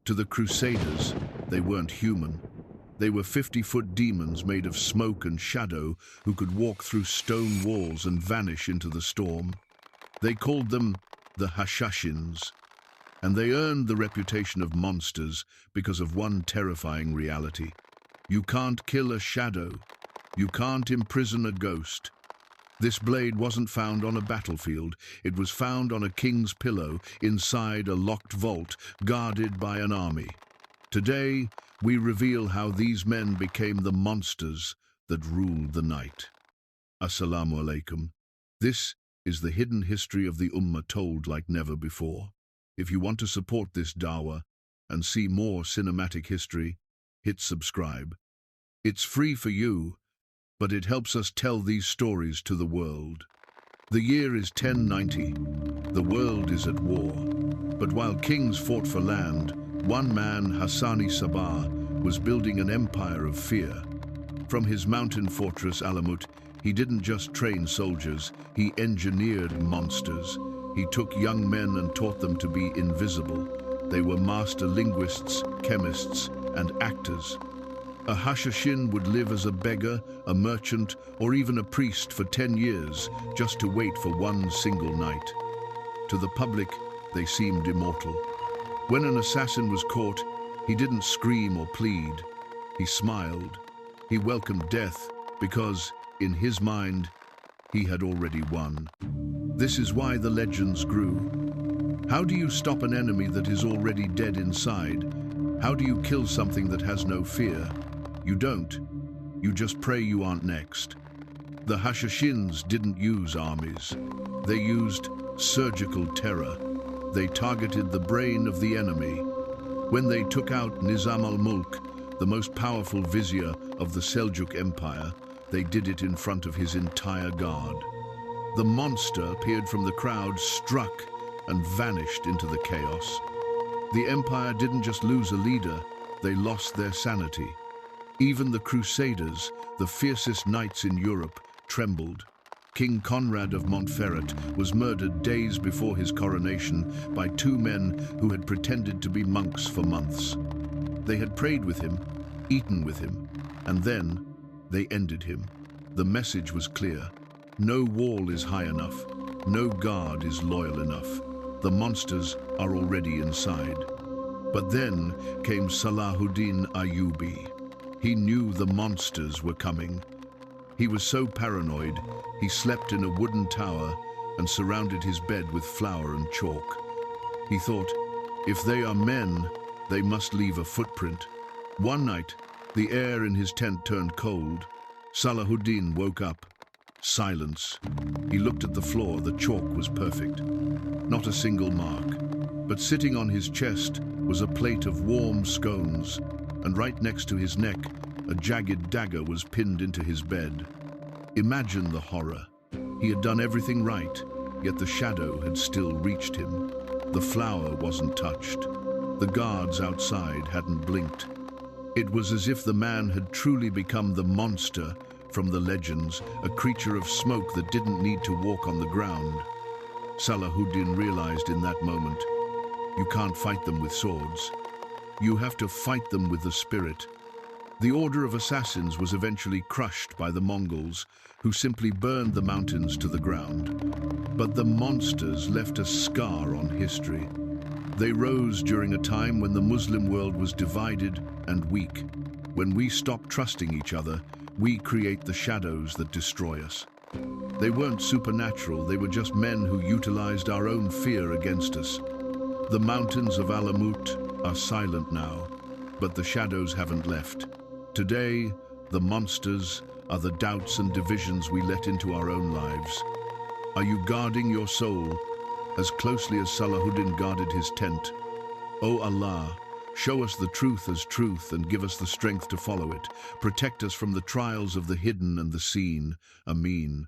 To the Crusaders, they weren't human. They were 50-foot demons made of smoke and shadow who could walk through stone walls and vanish into the storm. They called them the Hashashins, and they earned the reputation of monsters because of one terrifying reality. You can't kill a shadow. You can't imprison a ghost. This blade wasn't found on a battlefield. It was found on a king's pillow inside a locked vault guarded by an army. Today, we reveal how these men became the monsters that ruled the night. Assalamu alaikum. This is the hidden history of the Ummah told like never before. If you want to support this dawah and see more cinematic history, hit subscribe. It's free for you, but it helps us tell these stories to the world. The year is 1090. The world is at war. But while kings fought for land, one man, Hassan-i Sabbah, was building an empire of fear. From his mountain fortress Alamut, he didn't just train soldiers, he engineered monsters. He took young men and taught them to be invisible. They were master linguists, chemists, and actors. A Hashashin would live as a beggar, a merchant, or even a priest for 10 years, just to wait for one single night. To the public, they seemed immortal. When an assassin was caught, he didn't scream or plead. He smiled. He welcomed death because, in his mind, he had already won. This is why the legends grew. How do you stop an enemy that is already dead inside? How do you kill something that has no fear? You don't. You just pray you aren't next. The Hashashins didn't use armies. They used surgical terror. They targeted the brain of the enemy. When they took out Nizam al-Mulk, the most powerful vizier of the Seljuk Empire, they did it in front of his entire guard. The monster appeared from the crowd, struck, and vanished into the chaos. The empire didn't just lose a leader, they lost their sanity. Even the Crusaders, the fiercest knights in Europe, trembled. King Conrad of Montferrat was murdered days before his coronation by two men who had pretended to be monks for months. They had prayed with him, eaten with him, and then they ended him. The message was clear. No wall is high enough. No guard is loyal enough. The monsters are already inside. But then came Salahuddin Ayyubi. He knew the monsters were coming. He was so paranoid, he slept in a wooden tower and surrounded his bed with flour and chalk. He thought, if they are men, they must leave a footprint. One night, the air in his tent turned cold. Salahuddin woke up. Silence. He looked at the floor. The chalk was perfect. Not a single mark. But sitting on his chest was a plate of warm scones, and right next to his neck, a jagged dagger was pinned into his bed. Imagine the horror. He had done everything right, yet the shadow had still reached him. The flower wasn't touched. The guards outside hadn't blinked. It was as if the man had truly become the monster from the legends, a creature of smoke that didn't need to walk on the ground. Salahuddin realized in that moment, you can't fight them with swords. You have to fight them with the spirit. The order of assassins was eventually crushed by the Mongols, who simply burned the mountains to the ground. But the monsters left a scar on history. They rose during a time when the Muslim world was divided and weak. When we stop trusting each other, we create the shadows that destroy us. They weren't supernatural, they were just men who utilized our own fear against us. The mountains of Alamut are silent now, but the shadows haven't left. Today, the monsters are the doubts and divisions we let into our own lives. Are you guarding your soul as closely as Salahuddin guarded his tent? O Allah, show us the truth as truth and give us the strength to follow it. Protect us from the trials of the hidden and the seen. Ameen.